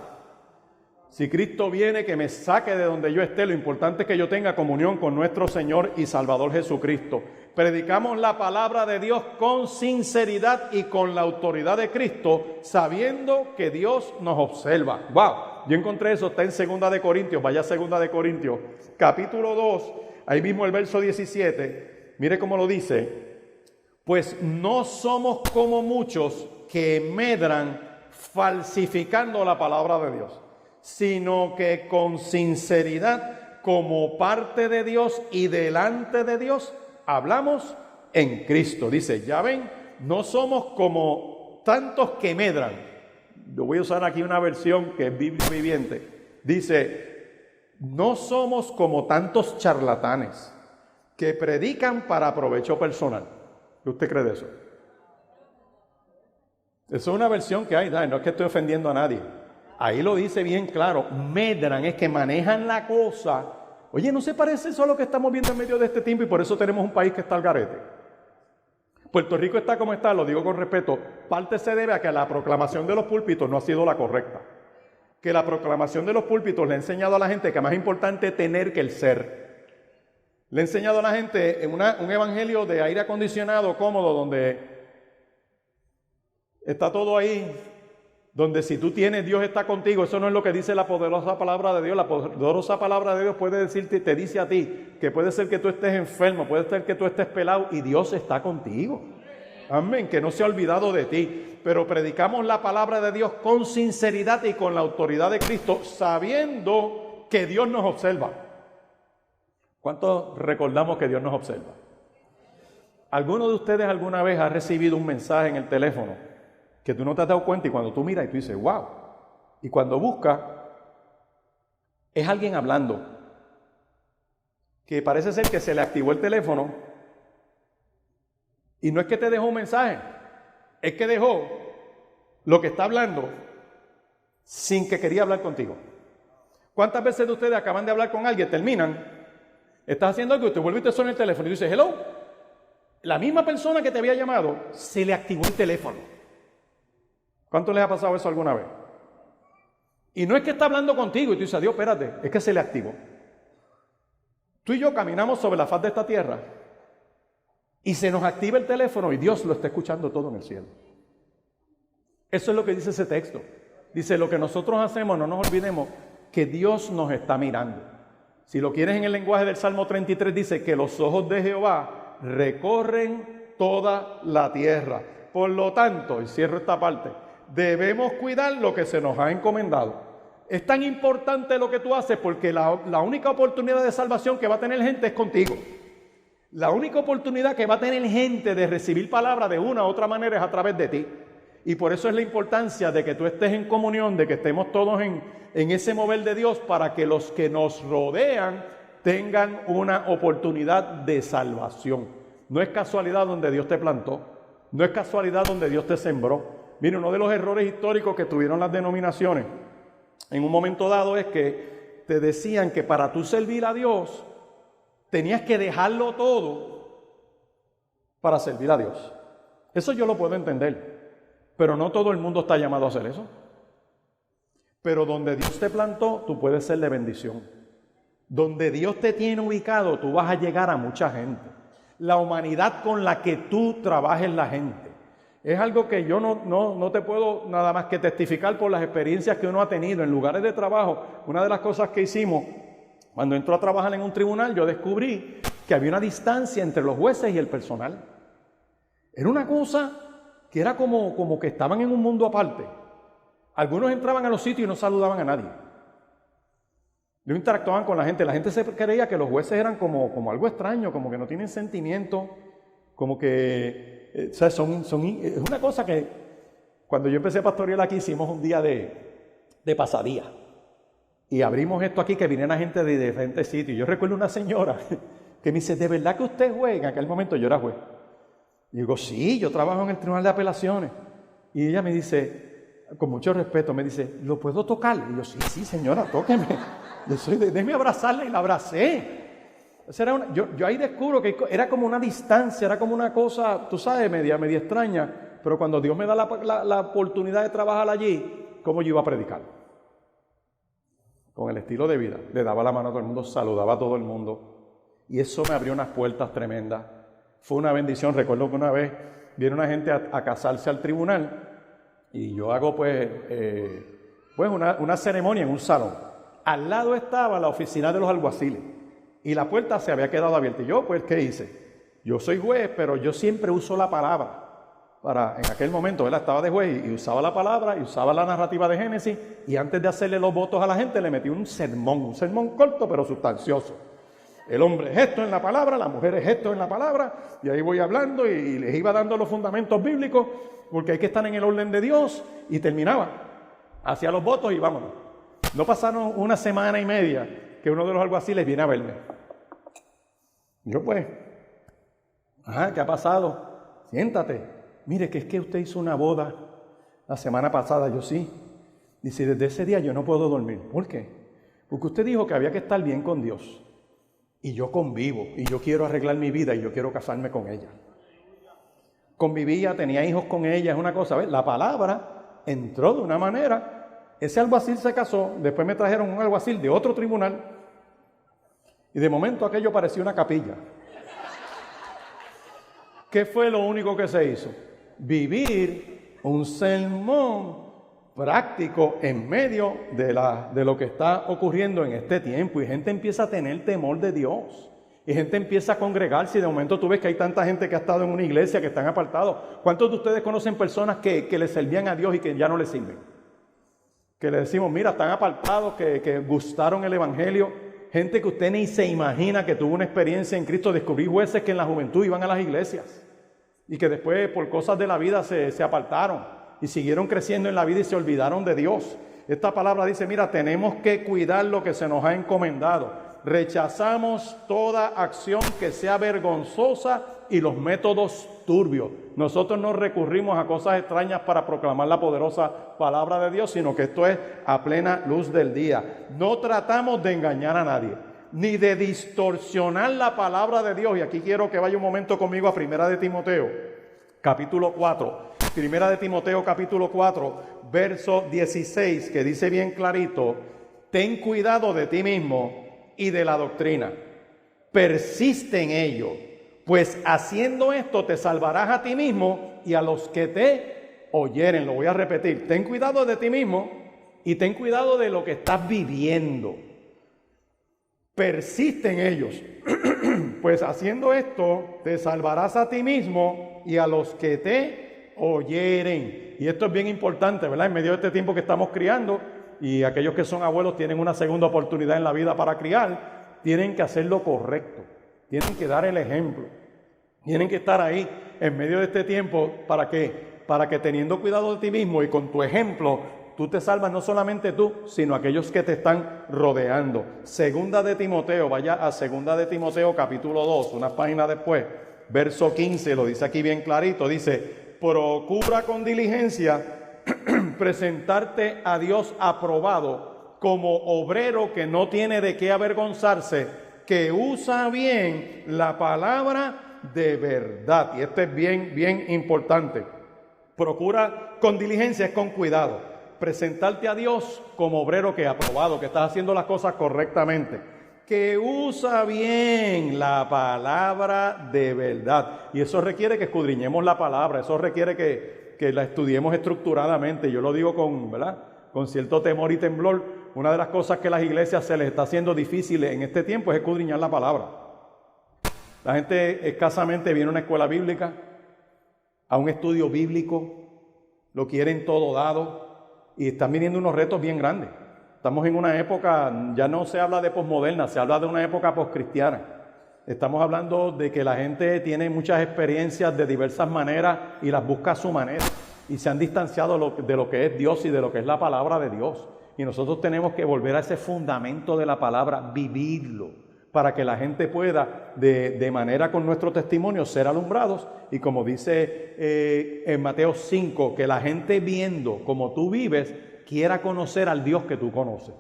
A: Si Cristo viene que me saque de donde yo esté, lo importante es que yo tenga comunión con nuestro Señor y Salvador Jesucristo. Predicamos la palabra de Dios con sinceridad y con la autoridad de Cristo, sabiendo que Dios nos observa. ¡Wow! Yo encontré eso, está en 2 de Corintios, vaya a 2 de Corintios, capítulo 2, ahí mismo el verso 17, mire cómo lo dice. Pues no somos como muchos que medran falsificando la palabra de Dios, sino que con sinceridad, como parte de Dios y delante de Dios, hablamos en Cristo. Dice, ya ven, no somos como tantos que medran. Yo voy a usar aquí una versión que es Biblia viviente. Dice, no somos como tantos charlatanes que predican para provecho personal. ¿Qué usted cree de eso? Eso es una versión que hay, no es que estoy ofendiendo a nadie. Ahí lo dice bien claro, medran, es que manejan la cosa. Oye, ¿no se parece eso a lo que estamos viendo en medio de este tiempo? Y por eso tenemos un país que está al garete. Puerto Rico está como está, lo digo con respeto. Parte se debe a que la proclamación de los púlpitos no ha sido la correcta. Que la proclamación de los púlpitos le ha enseñado a la gente que más importante tener que el ser. Le ha enseñado a la gente en un evangelio de aire acondicionado cómodo, donde está todo ahí, donde si tú tienes, Dios está contigo. Eso no es lo que dice la poderosa palabra de Dios. La poderosa palabra de Dios puede decirte, te dice a ti, que puede ser que tú estés enfermo, puede ser que tú estés pelado y Dios está contigo. Amén, que no se ha olvidado de ti. Pero predicamos la palabra de Dios con sinceridad y con la autoridad de Cristo, sabiendo que Dios nos observa. ¿Cuántos recordamos que Dios nos observa? ¿Alguno de ustedes alguna vez ha recibido un mensaje en el teléfono que tú no te has dado cuenta y cuando tú miras y tú dices, wow? Y cuando buscas, es alguien hablando, que parece ser que se le activó el teléfono y no es que te dejó un mensaje, es que dejó lo que está hablando sin que quería hablar contigo. ¿Cuántas veces de ustedes acaban de hablar con alguien, terminan, estás haciendo algo y te vuelve y te suena el teléfono y dices, hello? La misma persona que te había llamado, se le activó el teléfono. ¿Cuánto les ha pasado eso alguna vez? Y no es que está hablando contigo y tú dices, adiós, espérate, es que se le activó. Tú y yo caminamos sobre la faz de esta tierra y se nos activa el teléfono y Dios lo está escuchando todo en el cielo. Eso es lo que dice ese texto. Dice, lo que nosotros hacemos, no nos olvidemos que Dios nos está mirando. Si lo quieres en el lenguaje del Salmo 33, dice que los ojos de Jehová recorren toda la tierra. Por lo tanto, y cierro esta parte, debemos cuidar lo que se nos ha encomendado. Es tan importante lo que tú haces porque la única oportunidad de salvación que va a tener gente es contigo. La única oportunidad que va a tener gente de recibir palabra de una u otra manera es a través de ti. Y por eso es la importancia de que tú estés en comunión, de que estemos todos en ese mover de Dios para que los que nos rodean tengan una oportunidad de salvación. No es casualidad donde Dios te plantó, no es casualidad donde Dios te sembró. Mire, uno de los errores históricos que tuvieron las denominaciones en un momento dado es que te decían que para tú servir a Dios tenías que dejarlo todo para servir a Dios. Eso yo lo puedo entender, pero no todo el mundo está llamado a hacer eso. Pero donde Dios te plantó, tú puedes ser de bendición. Donde Dios te tiene ubicado, tú vas a llegar a mucha gente. La humanidad con la que tú trabajes la gente. Es algo que yo no te puedo nada más que testificar por las experiencias que uno ha tenido en lugares de trabajo. Una de las cosas que hicimos, cuando entró a trabajar en un tribunal, yo descubrí que había una distancia entre los jueces y el personal. Era una cosa que era como que estaban en un mundo aparte. Algunos entraban a los sitios y no saludaban a nadie. No interactuaban con la gente se creía que los jueces eran como algo extraño, como que no tienen sentimiento, como que, o sea, es una cosa que cuando yo empecé a pastorear aquí hicimos un día de pasadía y abrimos esto aquí que viniera gente de diferentes sitios. Yo recuerdo una señora que me dice, ¿de verdad que usted juega? En aquel momento yo era juez. Y digo, sí, yo trabajo en el Tribunal de Apelaciones. Y ella me dice, con mucho respeto, me dice, ¿lo puedo tocar? Y yo, sí, señora, tóqueme. Déjeme abrazarla, y la abracé. Yo ahí descubro que era como una distancia, era como una cosa, tú sabes, media extraña. Pero cuando Dios me da la oportunidad de trabajar allí, ¿cómo yo iba a predicar? Con el estilo de vida. Le daba la mano a todo el mundo, saludaba a todo el mundo. Y eso me abrió unas puertas tremendas. Fue una bendición. Recuerdo que una vez viene una gente a casarse al tribunal y yo hago pues una ceremonia en un salón. Al lado estaba la oficina de los alguaciles y la puerta se había quedado abierta. Y yo, pues, ¿qué hice? Yo soy juez, pero yo siempre uso la palabra. En aquel momento, él estaba de juez y usaba la palabra y usaba la narrativa de Génesis, y antes de hacerle los votos a la gente le metí un sermón corto pero sustancioso. El hombre es esto en la palabra, la mujer es esto en la palabra, y ahí voy hablando y les iba dando los fundamentos bíblicos, porque hay que estar en el orden de Dios, y terminaba. Hacía los votos y vámonos. No pasaron una semana y media que uno de los alguaciles viene a verme. Yo pues, ¿qué ha pasado? Siéntate. Mire, que es que usted hizo una boda la semana pasada. Yo sí. Dice, desde ese día yo no puedo dormir. ¿Por qué? Porque usted dijo que había que estar bien con Dios. Y yo convivo, y yo quiero arreglar mi vida, y yo quiero casarme con ella. Convivía, tenía hijos con ella, es una cosa, ¿ves? La palabra entró de una manera. Ese alguacil se casó, después me trajeron un alguacil de otro tribunal, y de momento aquello parecía una capilla. ¿Qué fue lo único que se hizo? Vivir un sermón práctico en medio de lo que está ocurriendo en este tiempo, y gente empieza a tener temor de Dios, y gente empieza a congregarse, y de momento tú ves que hay tanta gente que ha estado en una iglesia que están apartados. ¿Cuántos de ustedes conocen personas que le servían a Dios y que ya no le sirven? Que le decimos, mira, están apartados, que gustaron el evangelio. Gente que usted ni se imagina que tuvo una experiencia en Cristo. Descubrí jueces que en la juventud iban a las iglesias y que después por cosas de la vida se apartaron y siguieron creciendo en la vida y se olvidaron de Dios. Esta palabra dice, mira, tenemos que cuidar lo que se nos ha encomendado. Rechazamos toda acción que sea vergonzosa y los métodos turbios. Nosotros no recurrimos a cosas extrañas para proclamar la poderosa palabra de Dios, sino que esto es a plena luz del día. No tratamos de engañar a nadie, ni de distorsionar la palabra de Dios. Y aquí quiero que vaya un momento conmigo a Primera de Timoteo, capítulo 4. Primera de Timoteo, capítulo 4, verso 16, que dice bien clarito, ten cuidado de ti mismo y de la doctrina. Persiste en ello, pues haciendo esto te salvarás a ti mismo y a los que te oyeren. Lo voy a repetir, ten cuidado de ti mismo y ten cuidado de lo que estás viviendo. Persiste en ellos, pues haciendo esto te salvarás a ti mismo y a los que te oyeren. Y esto es bien importante, ¿verdad? En medio de este tiempo que estamos criando, y aquellos que son abuelos tienen una segunda oportunidad en la vida para criar, tienen que hacer lo correcto, tienen que dar el ejemplo, tienen que estar ahí en medio de este tiempo. ¿Para qué? Para que teniendo cuidado de ti mismo y con tu ejemplo, tú te salvas no solamente tú, sino aquellos que te están rodeando. Segunda de Timoteo, vaya a Segunda de Timoteo capítulo 2, unas páginas después, verso 15, lo dice aquí bien clarito, dice, procura con diligencia presentarte a Dios aprobado como obrero que no tiene de qué avergonzarse, que usa bien la palabra de verdad. Y esto es bien, bien importante. Procura con diligencia, es con cuidado, presentarte a Dios como obrero que ha aprobado, que estás haciendo las cosas correctamente, que usa bien la palabra de verdad. Y eso requiere que escudriñemos la palabra, eso requiere que la estudiemos estructuradamente. Yo lo digo con cierto temor y temblor. Una de las cosas que a las iglesias se les está haciendo difícil en este tiempo es escudriñar la palabra. La gente escasamente viene a una escuela bíblica, a un estudio bíblico, lo quieren todo dado y están viniendo unos retos bien grandes. Estamos en una época, ya no se habla de posmoderna, se habla de una época poscristiana. Estamos hablando de que la gente tiene muchas experiencias de diversas maneras y las busca a su manera. Y se han distanciado de lo que es Dios y de lo que es la palabra de Dios. Y nosotros tenemos que volver a ese fundamento de la palabra, vivirlo, para que la gente pueda, de manera con nuestro testimonio, ser alumbrados. Y como dice en Mateo 5, que la gente viendo como tú vives, quiera conocer al Dios que tú conoces.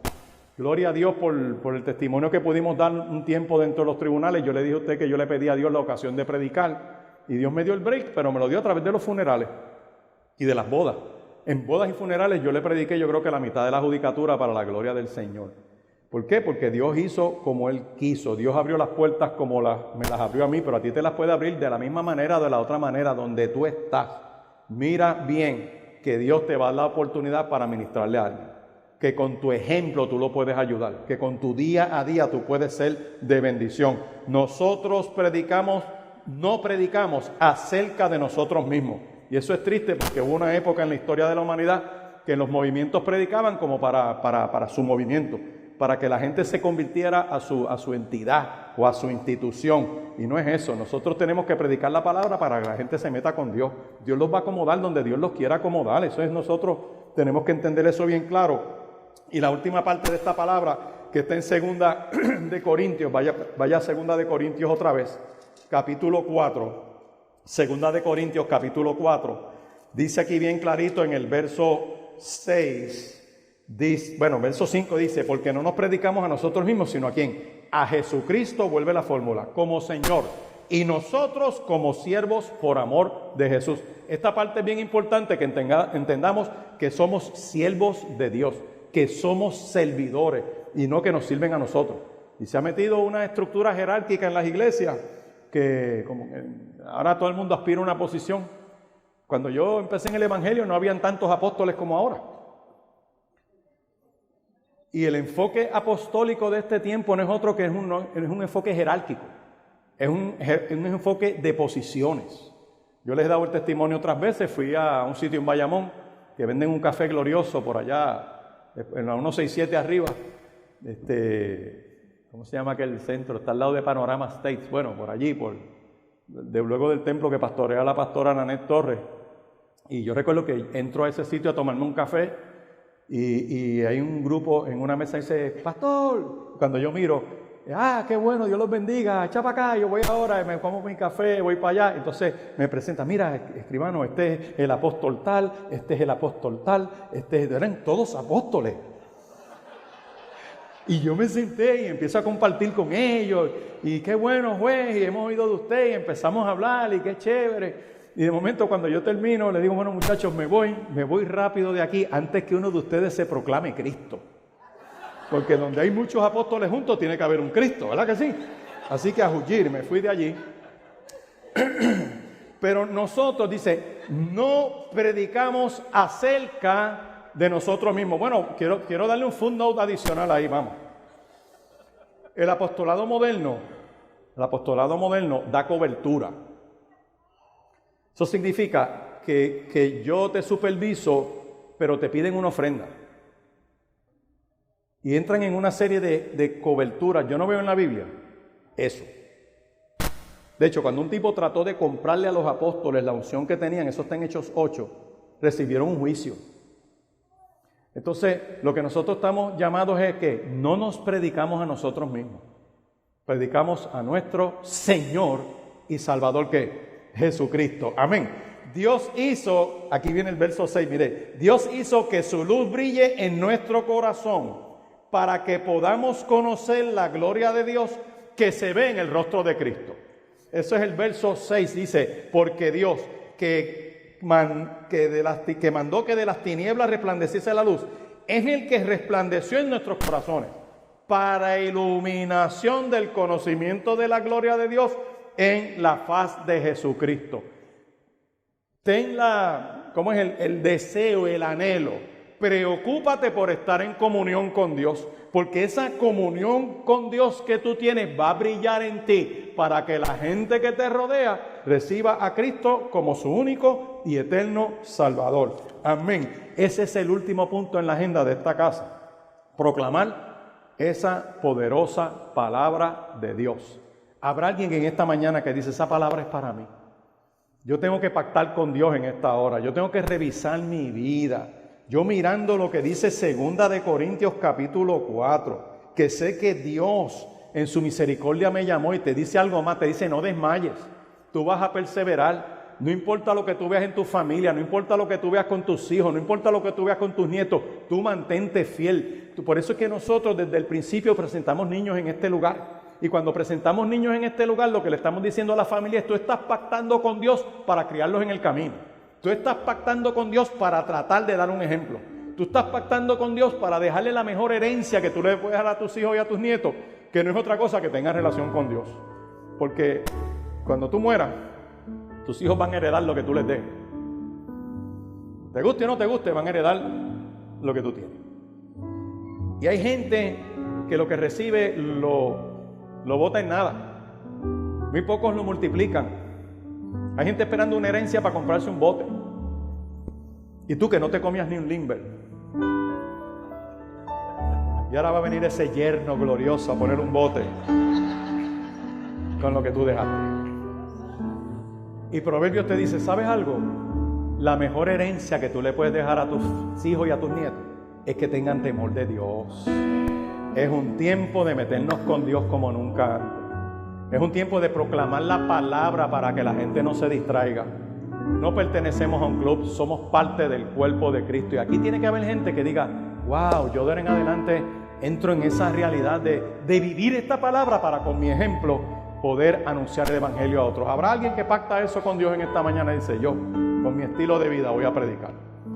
A: Gloria a Dios por el testimonio que pudimos dar un tiempo dentro de los tribunales. Yo le dije a usted que yo le pedí a Dios la ocasión de predicar, y Dios me dio el break, pero me lo dio a través de los funerales y de las bodas. En bodas y funerales yo le prediqué, yo creo que la mitad de la judicatura para la gloria del Señor. ¿Por qué? Porque Dios hizo como Él quiso. Dios abrió las puertas como me las abrió a mí, pero a ti te las puede abrir de la misma manera o de la otra manera, donde tú estás. Mira bien que Dios te va a dar la oportunidad para ministrarle a alguien. Que con tu ejemplo tú lo puedes ayudar. Que con tu día a día tú puedes ser de bendición. Nosotros no predicamos acerca de nosotros mismos. Y eso es triste porque hubo una época en la historia de la humanidad que los movimientos predicaban como para su movimiento, para que la gente se convirtiera a su entidad o a su institución. Y no es eso. Nosotros tenemos que predicar la palabra para que la gente se meta con Dios. Dios los va a acomodar donde Dios los quiera acomodar. Eso es, nosotros tenemos que entender eso bien claro. Y la última parte de esta palabra, que está en Segunda de Corintios, vaya a Segunda de Corintios otra vez, capítulo 4. Segunda de Corintios, capítulo 4. Dice aquí bien clarito en el verso 6. Verso 5 dice, porque no nos predicamos a nosotros mismos, sino a ¿quién? A Jesucristo, vuelve la fórmula, como Señor, y nosotros como siervos por amor de Jesús. Esta parte es bien importante, que entendamos que somos siervos de Dios, que somos servidores y no que nos sirven a nosotros. Y se ha metido una estructura jerárquica en las iglesias que ahora todo el mundo aspira a una posición. Cuando yo empecé en el Evangelio no habían tantos apóstoles como ahora. Y el enfoque apostólico de este tiempo no es otro que es un enfoque jerárquico, es un enfoque de posiciones. Yo les he dado el testimonio otras veces, fui a un sitio en Bayamón que venden un café glorioso por allá, en la 167 arriba, ¿cómo se llama aquel centro? Está al lado de Panorama States, bueno, por allí, luego del templo que pastorea la pastora Nanette Torres. Y yo recuerdo que entro a ese sitio a tomarme un café, y hay un grupo en una mesa y dice, pastor, cuando yo miro, qué bueno, Dios los bendiga, echa para acá, yo voy ahora, me como mi café, voy para allá. Entonces me presenta, mira, escribano, este es el apóstol tal, este es el apóstol tal, eran todos apóstoles. Y yo me senté y empiezo a compartir con ellos, y qué bueno juez, y hemos oído de usted, y empezamos a hablar, y qué chévere. Y de momento cuando yo termino, le digo, bueno muchachos, me voy rápido de aquí antes que uno de ustedes se proclame Cristo. Porque donde hay muchos apóstoles juntos tiene que haber un Cristo, ¿verdad que sí? Así que a huir, me fui de allí. Pero nosotros, dice, no predicamos acerca de nosotros mismos. Bueno, quiero darle un footnote adicional ahí, vamos. El apostolado moderno da cobertura. Eso significa que yo te superviso, pero te piden una ofrenda. Y entran en una serie de coberturas. Yo no veo en la Biblia eso. De hecho, cuando un tipo trató de comprarle a los apóstoles la unción que tenían, eso está en Hechos 8, recibieron un juicio. Entonces, lo que nosotros estamos llamados es que no nos predicamos a nosotros mismos. Predicamos a nuestro Señor y Salvador, ¿qué? Jesucristo. Amén. Dios hizo, aquí viene el verso 6, mire, Dios hizo que su luz brille en nuestro corazón para que podamos conocer la gloria de Dios que se ve en el rostro de Cristo. Eso es el verso 6, dice, porque Dios que mandó que de las tinieblas resplandeciese la luz, es el que resplandeció en nuestros corazones para iluminación del conocimiento de la gloria de Dios en la faz de Jesucristo. Ten ¿cómo es el deseo, el anhelo? Preocúpate por estar en comunión con Dios, porque esa comunión con Dios que tú tienes va a brillar en ti para que la gente que te rodea reciba a Cristo como su único y eterno Salvador. Amén. Ese es el último punto en la agenda de esta casa. Proclamar esa poderosa palabra de Dios. ¿Habrá alguien en esta mañana que dice, esa palabra es para mí? Yo tengo que pactar con Dios en esta hora. Yo tengo que revisar mi vida. Yo mirando lo que dice 2 de Corintios capítulo 4, que sé que Dios en su misericordia me llamó y te dice algo más, te dice no desmayes, tú vas a perseverar, no importa lo que tú veas en tu familia, no importa lo que tú veas con tus hijos, no importa lo que tú veas con tus nietos, tú mantente fiel. Por eso es que nosotros desde el principio presentamos niños en este lugar. Y cuando presentamos niños en este lugar, lo que le estamos diciendo a la familia es, tú estás pactando con Dios para criarlos en el camino. Tú estás pactando con Dios para tratar de dar un ejemplo. Tú estás pactando con Dios para dejarle la mejor herencia que tú le puedes dar a tus hijos y a tus nietos, que no es otra cosa que tengas relación con Dios. Porque cuando tú mueras, tus hijos van a heredar lo que tú les des. Te guste o no te guste, van a heredar lo que tú tienes. Y hay gente que lo que recibe lo bota en nada. Muy pocos lo multiplican. Hay gente esperando una herencia para comprarse un bote. Y tú que no te comías ni un limber. Y ahora va a venir ese yerno glorioso a poner un bote con lo que tú dejaste. Y Proverbios te dice, ¿sabes algo? La mejor herencia que tú le puedes dejar a tus hijos y a tus nietos es que tengan temor de Dios. Es un tiempo de meternos con Dios como nunca antes. Es un tiempo de proclamar la palabra para que la gente no se distraiga. No pertenecemos a un club, somos parte del cuerpo de Cristo. Y aquí tiene que haber gente que diga, wow, yo de ahora en adelante entro en esa realidad de vivir esta palabra para con mi ejemplo poder anunciar el evangelio a otros. ¿Habrá alguien que pacta eso con Dios en esta mañana y dice, yo con mi estilo de vida voy a predicar?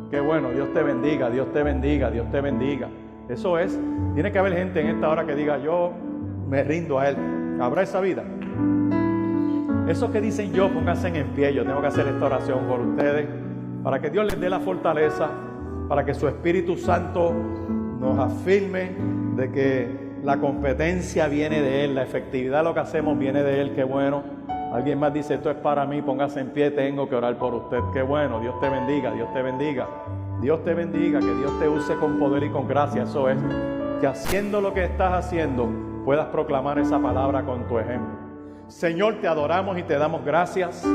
A: Qué bueno, Dios te bendiga, Dios te bendiga, Dios te bendiga. Eso es, tiene que haber gente en esta hora que diga, yo me rindo a Él. ¿Habrá esa vida? Esos que dicen yo, pónganse en pie. Yo tengo que hacer esta oración por ustedes para que Dios les dé la fortaleza, para que su Espíritu Santo nos afirme de que la competencia viene de Él, la efectividad de lo que hacemos viene de Él. Qué bueno. Alguien más dice, esto es para mí, póngase en pie, tengo que orar por usted. Qué bueno, Dios te bendiga, Dios te bendiga. Dios te bendiga, que Dios te use con poder y con gracia. Eso es, que haciendo lo que estás haciendo puedas proclamar esa palabra con tu ejemplo. Señor, te adoramos y te damos gracias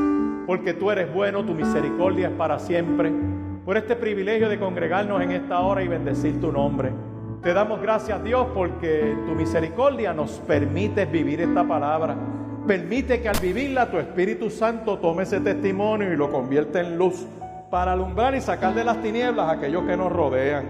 A: porque tú eres bueno, tu misericordia es para siempre, por este privilegio de congregarnos en esta hora y bendecir tu nombre. Te damos gracias, Dios, porque tu misericordia nos permite vivir esta palabra. Permite que al vivirla tu Espíritu Santo tome ese testimonio y lo convierta en luz para alumbrar y sacar de las tinieblas a aquellos que nos rodean.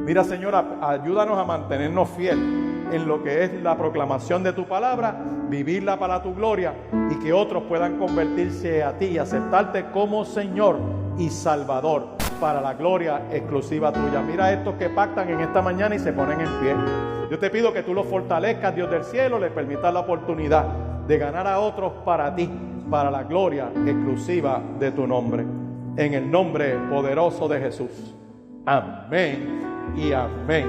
A: Mira, Señor, ayúdanos a mantenernos fieles en lo que es la proclamación de tu palabra, vivirla para tu gloria y que otros puedan convertirse a ti y aceptarte como Señor y Salvador para la gloria exclusiva tuya. Mira a estos que pactan en esta mañana y se ponen en pie. Yo te pido que tú los fortalezcas, Dios del cielo, les permitas la oportunidad de ganar a otros para ti, para la gloria exclusiva de tu nombre. En el nombre poderoso de Jesús. Amén y amén.